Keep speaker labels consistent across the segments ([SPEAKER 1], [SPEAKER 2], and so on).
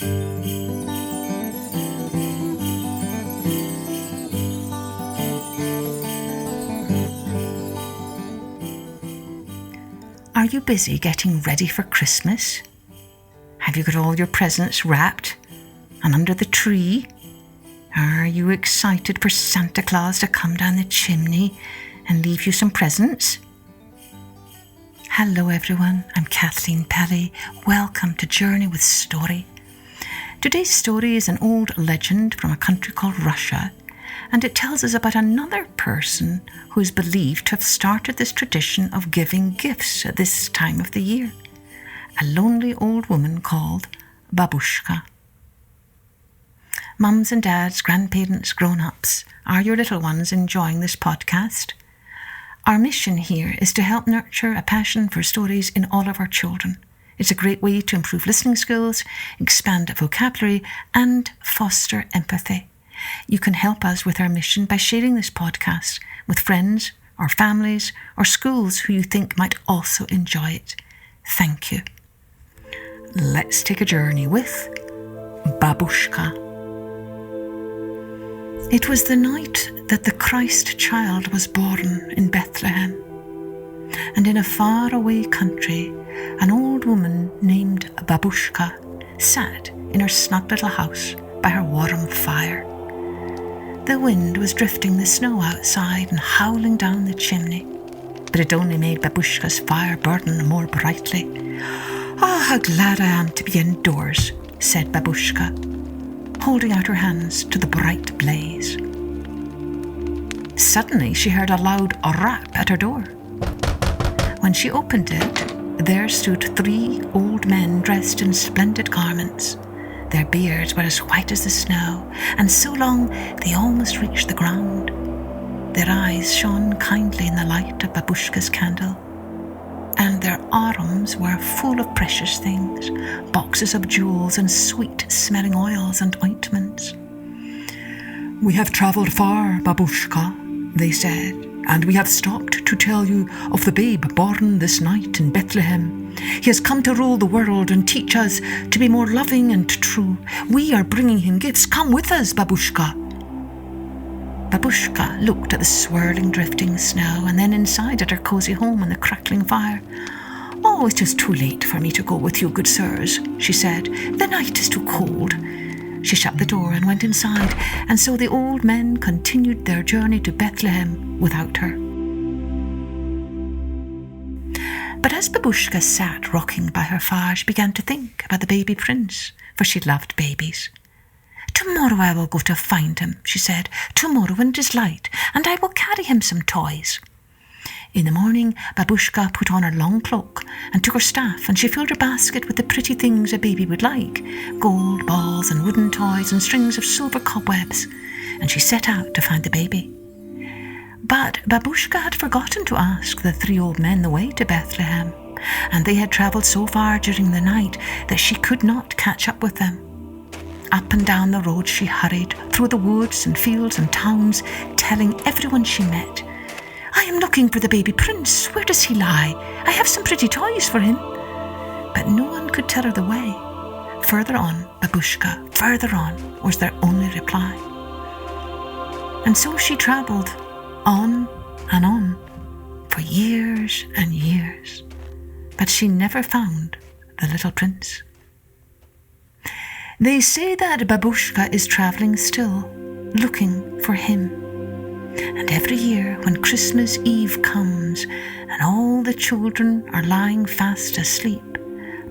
[SPEAKER 1] Are you busy getting ready for Christmas? Have you got all your presents wrapped and under the tree? Are you excited for Santa Claus to come down the chimney and leave you some presents? Hello everyone, I'm Kathleen Pelly. Welcome to Journey with Story. Today's story is an old legend from a country called Russia, and it tells us about another person who is believed to have started this tradition of giving gifts at this time of the year. A lonely old woman called Babushka. Mums and dads, grandparents, grown-ups, are your little ones enjoying this podcast? Our mission here is to help nurture a passion for stories in all of our children. It's a great way to improve listening skills, expand vocabulary, and foster empathy. You can help us with our mission by sharing this podcast with friends or families or schools who you think might also enjoy it. Thank you. Let's take a journey with Babushka. It was the night that the Christ child was born in Bethlehem. And in a faraway country, an old woman named Babushka sat in her snug little house by her warm fire. The wind was drifting the snow outside and howling down the chimney, but it only made Babushka's fire burn more brightly. "Oh, how glad I am to be indoors," said Babushka, holding out her hands to the bright blaze. Suddenly she heard a loud rap at her door. When she opened it, there stood 3 old men dressed in splendid garments. Their beards were as white as the snow, and so long they almost reached the ground. Their eyes shone kindly in the light of Babushka's candle, and their arms were full of precious things, boxes of jewels and sweet-smelling oils and ointments. "We have travelled far, Babushka," they said, "and we have stopped to tell you of the babe born this night in Bethlehem. He has come to rule the world and teach us to be more loving and true. We are bringing him gifts. Come with us, Babushka." Babushka looked at the swirling, drifting snow and then inside at her cosy home and the crackling fire. "Oh, it is too late for me to go with you, good sirs," she said. "The night is too cold." She shut the door and went inside, and so the old men continued their journey to Bethlehem without her. But as Babushka sat rocking by her fire, she began to think about the baby prince, for she loved babies. "Tomorrow I will go to find him," she said. "Tomorrow when it is light, and I will carry him some toys." In the morning, Babushka put on her long cloak and took her staff, and she filled her basket with the pretty things a baby would like, gold balls and wooden toys and strings of silver cobwebs, and she set out to find the baby. But Babushka had forgotten to ask the 3 old men the way to Bethlehem, and they had travelled so far during the night that she could not catch up with them. Up and down the road she hurried, through the woods and fields and towns, telling everyone she met, "I am looking for the baby prince. Where does he lie? I have some pretty toys for him." But no one could tell her the way. "Further on, Babushka, further on," was their only reply. And so she travelled on and on for years and years, but she never found the little prince. They say that Babushka is travelling still, looking for him. And every year when Christmas Eve comes and all the children are lying fast asleep,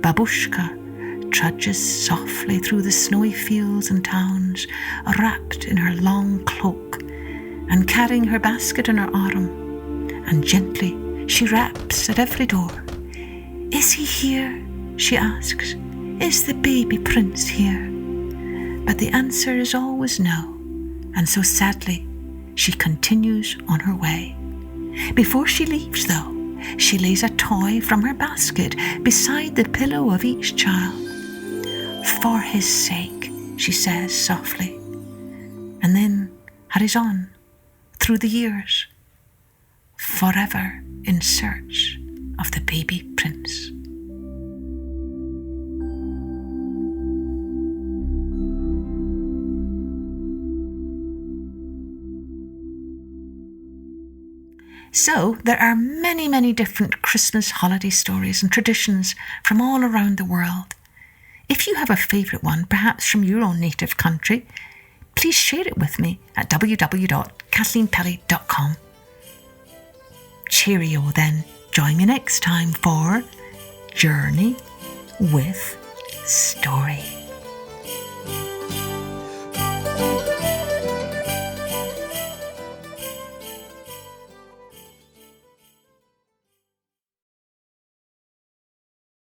[SPEAKER 1] Babushka trudges softly through the snowy fields and towns, wrapped in her long cloak and carrying her basket on her arm, and gently she raps at every door. "Is he here?" she asks. "Is the baby prince here?" But the answer is always no, and so sadly she continues on her way. Before she leaves, though, she lays a toy from her basket beside the pillow of each child. "For his sake," she says softly, and then hurries on through the years, forever in search of the baby prince. So there are many, many different Christmas holiday stories and traditions from all around the world. If you have a favourite one, perhaps from your own native country, please share it with me at www.kathleenpelly.com. Cheerio then. Join me next time for Journey with Story.